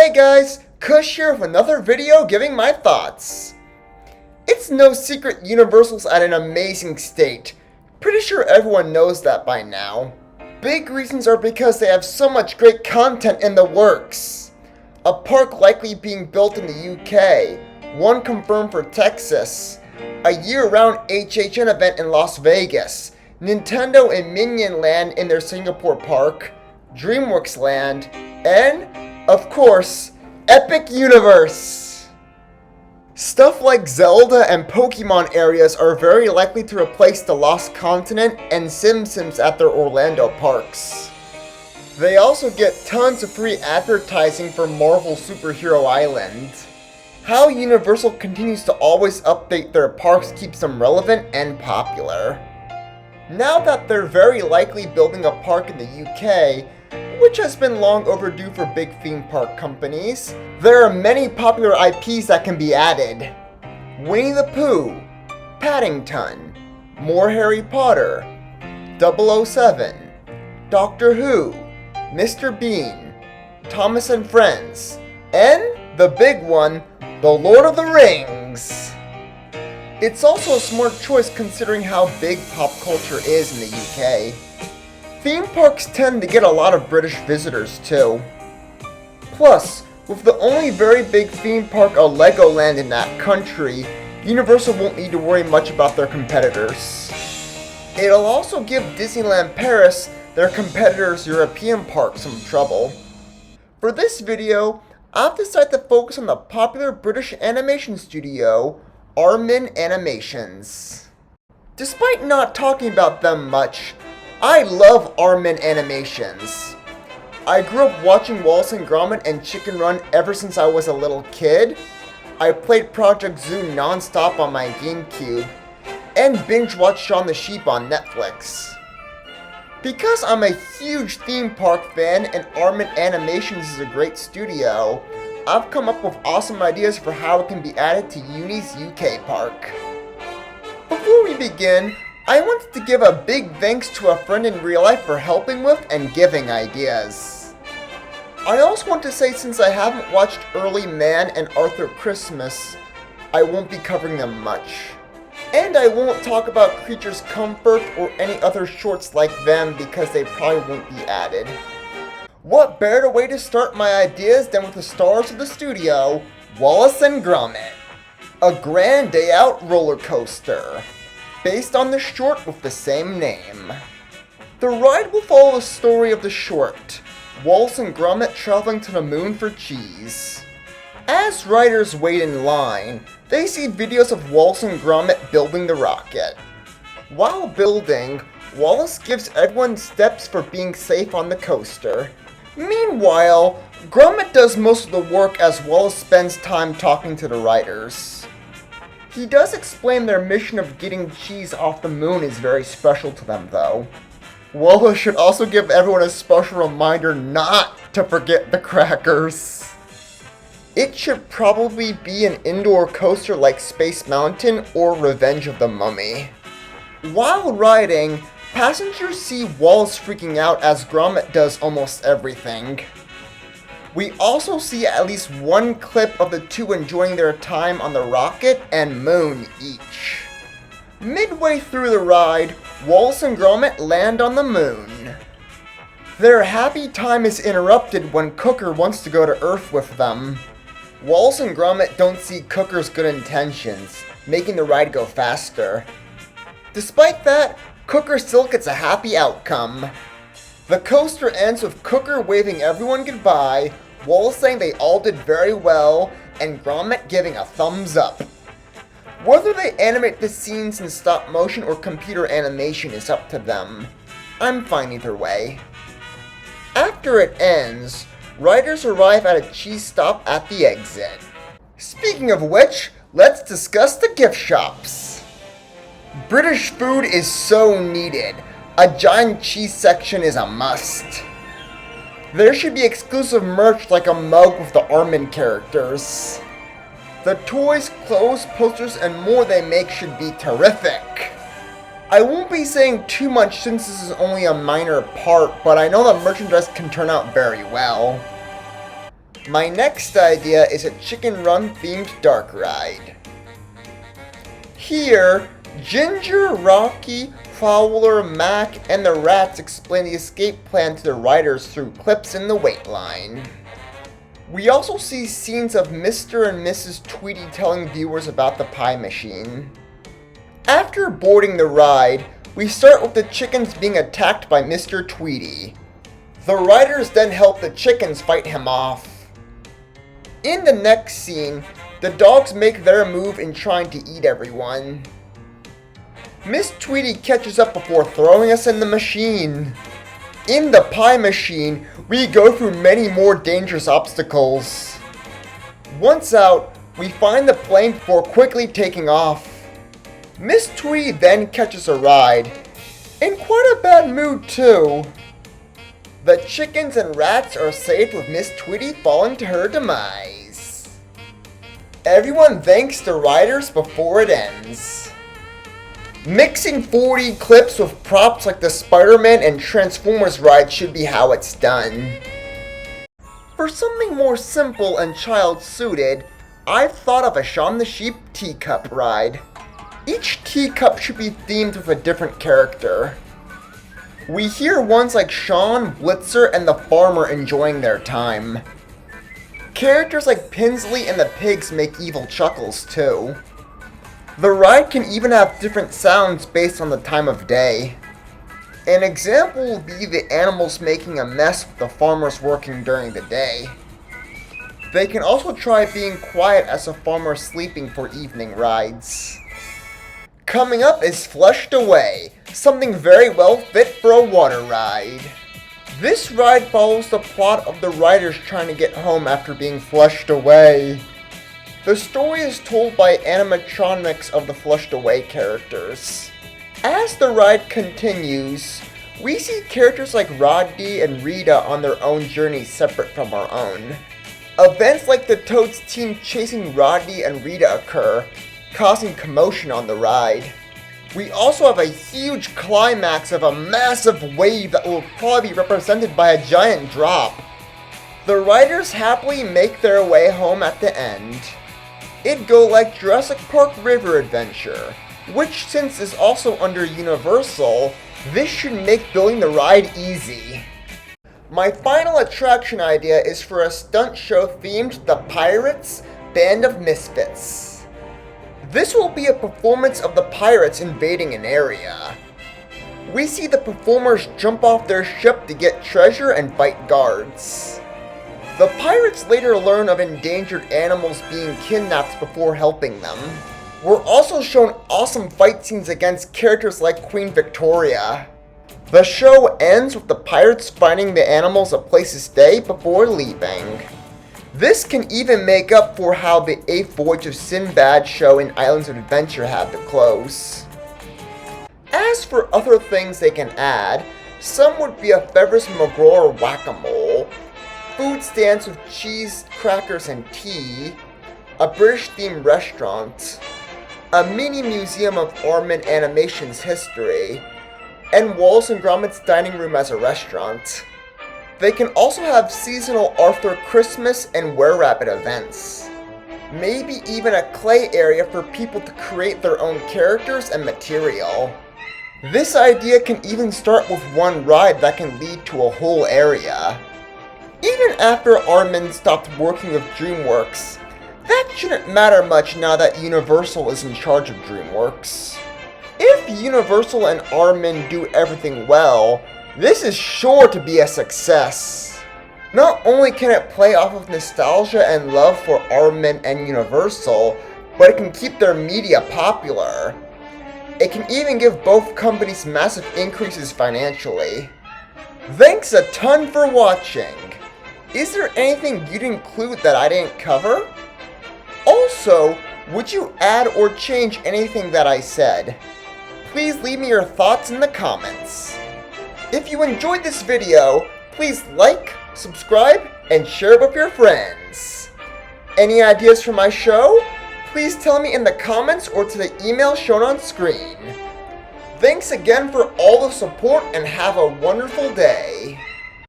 Hey guys, Kush here with another video giving my thoughts. It's no secret Universal's at an amazing state. Pretty sure everyone knows that by now. Big reasons are because they have so much great content in the works. A park likely being built in the UK, one confirmed for Texas, a year-round HHN event in Las Vegas, Nintendo and Minion Land in their Singapore park, DreamWorks Land, and, of course, Epic Universe! Stuff like Zelda and Pokemon areas are very likely to replace the Lost Continent and Sims at their Orlando parks. They also get tons of free advertising for Marvel Superhero Island. How Universal continues to always update their parks keeps them relevant and popular. Now that they're very likely building a park in the UK, which has been long overdue for big theme park companies, there are many popular IPs that can be added. Winnie the Pooh, Paddington, more Harry Potter, 007, Doctor Who, Mr. Bean, Thomas and Friends, and the big one, The Lord of the Rings. It's also a smart choice considering how big pop culture is in the UK. Theme parks tend to get a lot of British visitors too. Plus, with the only very big theme park a Legoland in that country, Universal won't need to worry much about their competitors. It'll also give Disneyland Paris, their competitor's European park, some trouble. For this video, I've decided to focus on the popular British animation studio, Aardman Animations. Despite not talking about them much, I love Aardman Animations. I grew up watching Wallace and Gromit and Chicken Run ever since I was a little kid. I played Project Zoo non-stop on my GameCube, and binge-watched Shaun the Sheep on Netflix. Because I'm a huge theme park fan and Aardman Animations is a great studio, I've come up with awesome ideas for how it can be added to Uni's UK park. Before we begin, I wanted to give a big thanks to a friend in real life for helping with and giving ideas. I also want to say since I haven't watched Early Man and Arthur Christmas, I won't be covering them much. And I won't talk about Creatures Comfort or any other shorts like them because they probably won't be added. What better way to start my ideas than with the stars of the studio, Wallace and Gromit. A grand day out roller coaster, based on the short with the same name. The ride will follow the story of the short, Wallace and Gromit traveling to the moon for cheese. As riders wait in line, they see videos of Wallace and Gromit building the rocket. While building, Wallace gives everyone steps for being safe on the coaster. Meanwhile, Gromit does most of the work as Wallace spends time talking to the riders. He does explain their mission of getting cheese off the moon is very special to them though. Wallace should also give everyone a special reminder not to forget the crackers. It should probably be an indoor coaster like Space Mountain or Revenge of the Mummy. While riding, passengers see Wallace freaking out as Gromit does almost everything. We also see at least one clip of the two enjoying their time on the rocket and moon each. Midway through the ride, Wallace and Gromit land on the moon. Their happy time is interrupted when Cooker wants to go to Earth with them. Wallace and Gromit don't see Cooker's good intentions, making the ride go faster. Despite that, Cooker still gets a happy outcome. The coaster ends with Cooker waving everyone goodbye, Wallace saying they all did very well, and Gromit giving a thumbs up. Whether they animate the scenes in stop motion or computer animation is up to them. I'm fine either way. After it ends, riders arrive at a cheese stop at the exit. Speaking of which, let's discuss the gift shops. British food is so needed. A giant cheese section is a must. There should be exclusive merch like a mug with the Aardman characters. The toys, clothes, posters, and more they make should be terrific. I won't be saying too much since this is only a minor part, but I know the merchandise can turn out very well. My next idea is a Chicken Run themed dark ride. Here, Ginger, Rocky, Fowler, Mac, and the rats explain the escape plan to the riders through clips in the wait line. We also see scenes of Mr. and Mrs. Tweety telling viewers about the pie machine. After boarding the ride, we start with the chickens being attacked by Mr. Tweety. The riders then help the chickens fight him off. In the next scene, the dogs make their move in trying to eat everyone. Miss Tweety catches up before throwing us in the machine. In the pie machine, we go through many more dangerous obstacles. Once out, we find the plane before quickly taking off. Miss Tweety then catches a ride, in quite a bad mood too. The chickens and rats are saved with Miss Tweety falling to her demise. Everyone thanks the riders before it ends. Mixing 4D clips with props like the Spider-Man and Transformers ride should be how it's done. For something more simple and child-suited, I've thought of a Shaun the Sheep teacup ride. Each teacup should be themed with a different character. We hear ones like Shaun, Blitzer, and the farmer enjoying their time. Characters like Pinsley and the pigs make evil chuckles too. The ride can even have different sounds based on the time of day. An example will be the animals making a mess with the farmers working during the day. They can also try being quiet as the farmers sleeping for evening rides. Coming up is Flushed Away, something very well fit for a water ride. This ride follows the plot of the riders trying to get home after being flushed away. The story is told by animatronics of the Flushed Away characters. As the ride continues, we see characters like Rodney and Rita on their own journeys separate from our own. Events like the Toads team chasing Rodney and Rita occur, causing commotion on the ride. We also have a huge climax of a massive wave that will probably be represented by a giant drop. The riders happily make their way home at the end. It'd go like Jurassic Park River Adventure, which since is also under Universal, this should make building the ride easy. My final attraction idea is for a stunt show themed The Pirates Band of Misfits. This will be a performance of the pirates invading an area. We see the performers jump off their ship to get treasure and fight guards. The pirates later learn of endangered animals being kidnapped before helping them. We're also shown awesome fight scenes against characters like Queen Victoria. The show ends with the pirates finding the animals a place to stay before leaving. This can even make up for how the 8th Voyage of Sinbad show in Islands of Adventure had to close. As for other things they can add, some would be a Ferris McGraw whack-a-mole, food stands with cheese, crackers, and tea, a British-themed restaurant, a mini museum of Aardman Animations history, and Wallace and Gromit's dining room as a restaurant. They can also have seasonal Arthur Christmas and Were-Rabbit events. Maybe even a clay area for people to create their own characters and material. This idea can even start with one ride that can lead to a whole area. Even after Aardman stopped working with DreamWorks, that shouldn't matter much now that Universal is in charge of DreamWorks. If Universal and Aardman do everything well, this is sure to be a success. Not only can it play off of nostalgia and love for Aardman and Universal, but it can keep their media popular. It can even give both companies massive increases financially. Thanks a ton for watching. Is there anything you'd include that I didn't cover? Also, would you add or change anything that I said? Please leave me your thoughts in the comments. If you enjoyed this video, please like, subscribe, and share it with your friends. Any ideas for my show? Please tell me in the comments or to the email shown on screen. Thanks again for all the support and have a wonderful day.